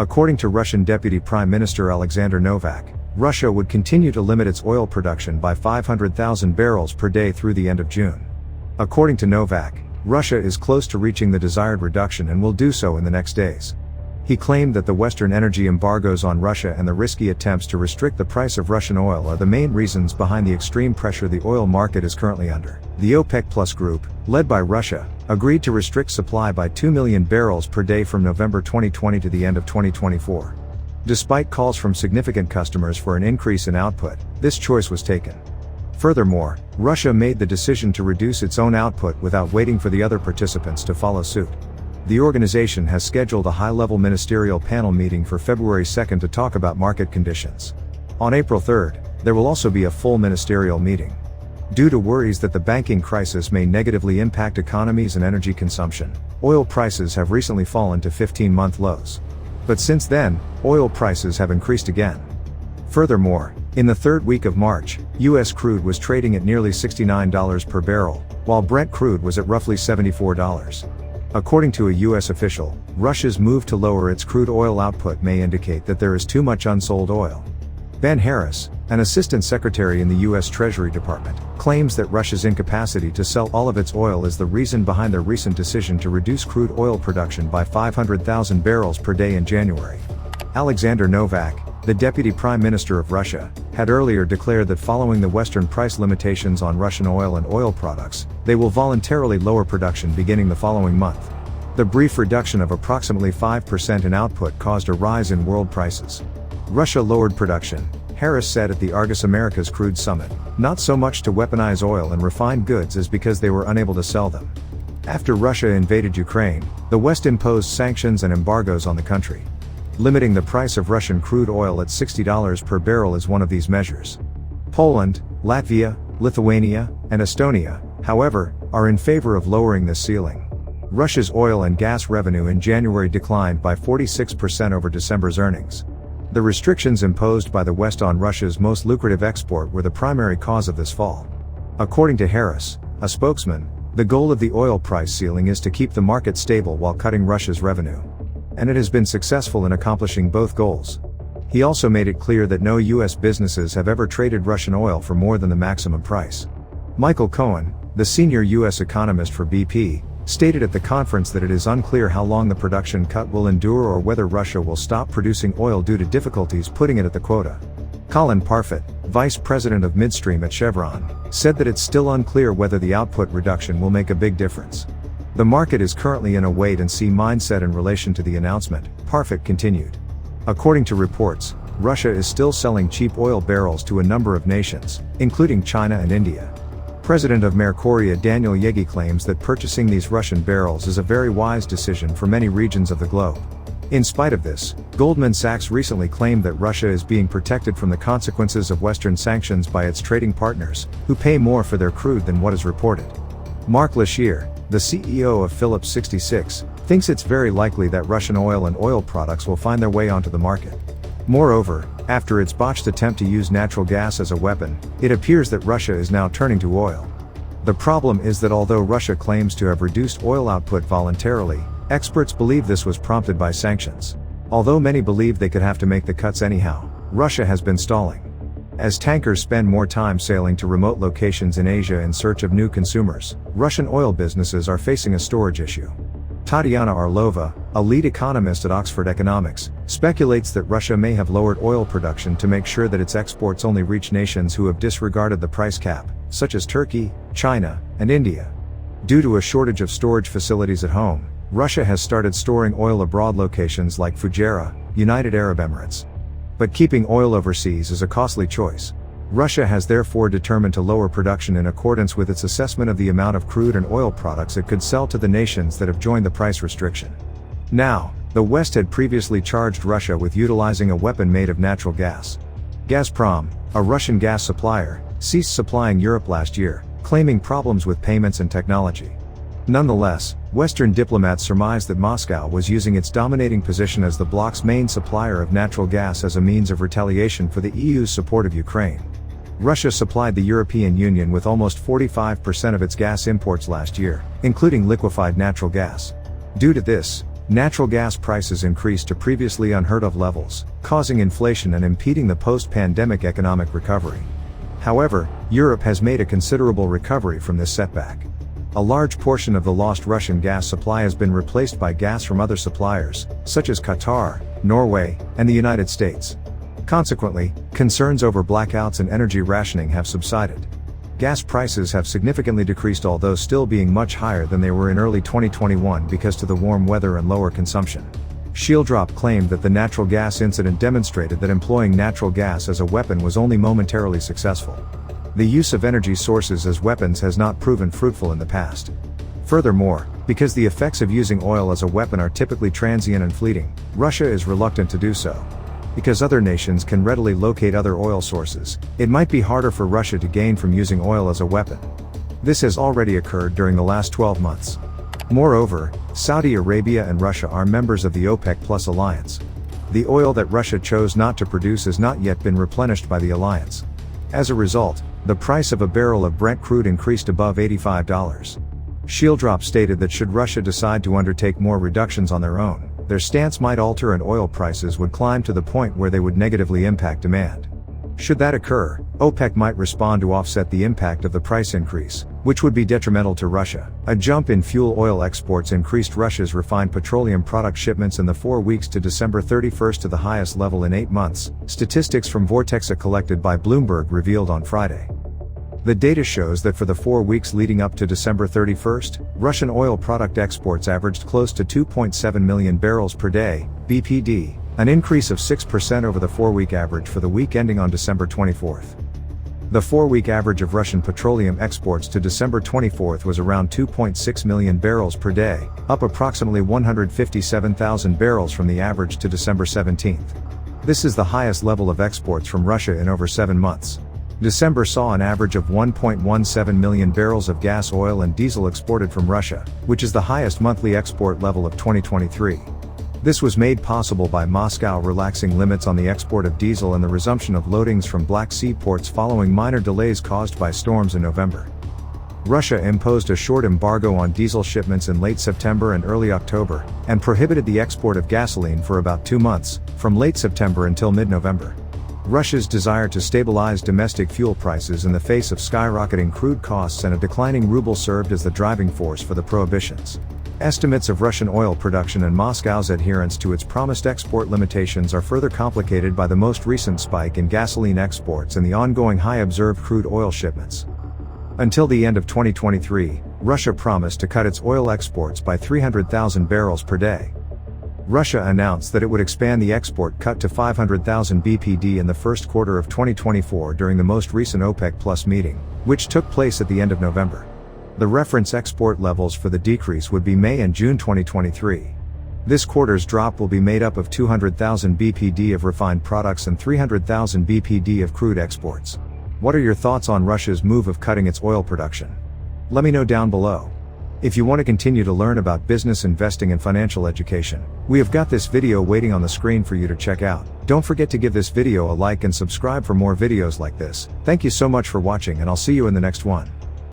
According to Russian Deputy Prime Minister Alexander Novak, Russia would continue to limit its oil production by 500,000 barrels per day through the end of June. According to Novak, Russia is close to reaching the desired reduction and will do so in the next days. He claimed that the Western energy embargoes on Russia and the risky attempts to restrict the price of Russian oil are the main reasons behind the extreme pressure the oil market is currently under. The OPEC Plus group, led by Russia, agreed to restrict supply by 2 million barrels per day from November 2020 to the end of 2024. Despite calls from significant customers for an increase in output, this choice was taken. Furthermore, Russia made the decision to reduce its own output without waiting for the other participants to follow suit. The organization has scheduled a high-level ministerial panel meeting for February 2 to talk about market conditions. On April 3, there will also be a full ministerial meeting. Due to worries that the banking crisis may negatively impact economies and energy consumption, oil prices have recently fallen to 15-month lows. But since then, oil prices have increased again. Furthermore, in the third week of March, U.S. crude was trading at nearly $69 per barrel, while Brent crude was at roughly $74. According to a U.S. official, Russia's move to lower its crude oil output may indicate that there is too much unsold oil. Ben Harris, an assistant secretary in the U.S. Treasury Department, claims that Russia's incapacity to sell all of its oil is the reason behind their recent decision to reduce crude oil production by 500,000 barrels per day in January. Alexander Novak, the deputy prime minister of Russia, had earlier declared that following the Western price limitations on Russian oil and oil products, they will voluntarily lower production beginning the following month. The brief reduction of approximately 5% in output caused a rise in world prices. Russia lowered production, Harris said at the Argus Americas Crude Summit, not so much to weaponize oil and refined goods as because they were unable to sell them. After Russia invaded Ukraine, the West imposed sanctions and embargoes on the country. Limiting the price of Russian crude oil at $60 per barrel is one of these measures. Poland, Latvia, Lithuania, and Estonia, however, are in favor of lowering this ceiling. Russia's oil and gas revenue in January declined by 46% over December's earnings. The restrictions imposed by the West on Russia's most lucrative export were the primary cause of this fall. According to Harris, a spokesman, the goal of the oil price ceiling is to keep the market stable while cutting Russia's revenue. And it has been successful in accomplishing both goals. He also made it clear that no U.S. businesses have ever traded Russian oil for more than the maximum price. Michael Cohen, the senior U.S. economist for BP, stated at the conference that it is unclear how long the production cut will endure or whether Russia will stop producing oil due to difficulties putting it at the quota. Colin Parfitt, vice president of midstream at Chevron, said that it's still unclear whether the output reduction will make a big difference. The market is currently in a wait-and-see mindset in relation to the announcement, Parfitt continued. According to reports, Russia is still selling cheap oil barrels to a number of nations, including China and India. President of Mercoria Daniel Yegi claims that purchasing these Russian barrels is a very wise decision for many regions of the globe. In spite of this, Goldman Sachs recently claimed that Russia is being protected from the consequences of Western sanctions by its trading partners, who pay more for their crude than what is reported. Mark Lashier, the CEO of Phillips 66, thinks it's very likely that Russian oil and oil products will find their way onto the market. Moreover, after its botched attempt to use natural gas as a weapon, it appears that Russia is now turning to oil. The problem is that although Russia claims to have reduced oil output voluntarily, experts believe this was prompted by sanctions. Although many believe they could have to make the cuts anyhow, Russia has been stalling. As tankers spend more time sailing to remote locations in Asia in search of new consumers, Russian oil businesses are facing a storage issue. Tatiana Arlova, a lead economist at Oxford Economics, speculates that Russia may have lowered oil production to make sure that its exports only reach nations who have disregarded the price cap, such as Turkey, China, and India. Due to a shortage of storage facilities at home, Russia has started storing oil abroad locations like Fujairah, United Arab Emirates. But keeping oil overseas is a costly choice. Russia has therefore determined to lower production in accordance with its assessment of the amount of crude and oil products it could sell to the nations that have joined the price restriction. Now, the West had previously charged Russia with utilizing a weapon made of natural gas. Gazprom, a Russian gas supplier, ceased supplying Europe last year, claiming problems with payments and technology. Nonetheless, Western diplomats surmised that Moscow was using its dominating position as the bloc's main supplier of natural gas as a means of retaliation for the EU's support of Ukraine. Russia supplied the European Union with almost 45% of its gas imports last year, including liquefied natural gas. Due to this, Natural gas prices increased to previously unheard of levels, causing inflation and impeding the post-pandemic economic recovery. However, Europe has made a considerable recovery from this setback. A large portion of the lost Russian gas supply has been replaced by gas from other suppliers, such as Qatar, Norway, and the United States. Consequently, concerns over blackouts and energy rationing have subsided. Gas prices have significantly decreased, although still being much higher than they were in early 2021 because to the warm weather and lower consumption. Shieldrop claimed that the natural gas incident demonstrated that employing natural gas as a weapon was only momentarily successful. The use of energy sources as weapons has not proven fruitful in the past. Furthermore, because the effects of using oil as a weapon are typically transient and fleeting, Russia is reluctant to do so. Because other nations can readily locate other oil sources, it might be harder for Russia to gain from using oil as a weapon. This has already occurred during the last 12 months. Moreover, Saudi Arabia and Russia are members of the OPEC+ alliance. The oil that Russia chose not to produce has not yet been replenished by the alliance. As a result, the price of a barrel of Brent crude increased above $85. Shieldrop stated that should Russia decide to undertake more reductions on their own, their stance might alter and oil prices would climb to the point where they would negatively impact demand. Should that occur, OPEC might respond to offset the impact of the price increase, which would be detrimental to Russia. A jump in fuel oil exports increased Russia's refined petroleum product shipments in the 4 weeks to December 31 to the highest level in 8 months, statistics from Vortexa collected by Bloomberg revealed on Friday. The data shows that for the 4 weeks leading up to December 31, Russian oil product exports averaged close to 2.7 million barrels per day, BPD, an increase of 6% over the 4-week average for the week ending on December 24. The 4-week average of Russian petroleum exports to December 24 was around 2.6 million barrels per day, up approximately 157,000 barrels from the average to December 17. This is the highest level of exports from Russia in over 7 months. December saw an average of 1.17 million barrels of gas, oil and diesel exported from Russia, which is the highest monthly export level of 2023. This was made possible by Moscow relaxing limits on the export of diesel and the resumption of loadings from Black Sea ports following minor delays caused by storms in November. Russia imposed a short embargo on diesel shipments in late September and early October, and prohibited the export of gasoline for about 2 months, from late September until mid-November. Russia's desire to stabilize domestic fuel prices in the face of skyrocketing crude costs and a declining ruble served as the driving force for the prohibitions. Estimates of Russian oil production and Moscow's adherence to its promised export limitations are further complicated by the most recent spike in gasoline exports and the ongoing high observed crude oil shipments. Until the end of 2023, Russia promised to cut its oil exports by 300,000 barrels per day. Russia announced that it would expand the export cut to 500,000 BPD in the first quarter of 2024 during the most recent OPEC+ meeting, which took place at the end of November. The reference export levels for the decrease would be May and June 2023. This quarter's drop will be made up of 200,000 BPD of refined products and 300,000 BPD of crude exports. What are your thoughts on Russia's move of cutting its oil production? Let me know down below. If you want to continue to learn about business investing and financial education, we have got this video waiting on the screen for you to check out. Don't forget to give this video a like and subscribe for more videos like this. Thank you so much for watching, and I'll see you in the next one.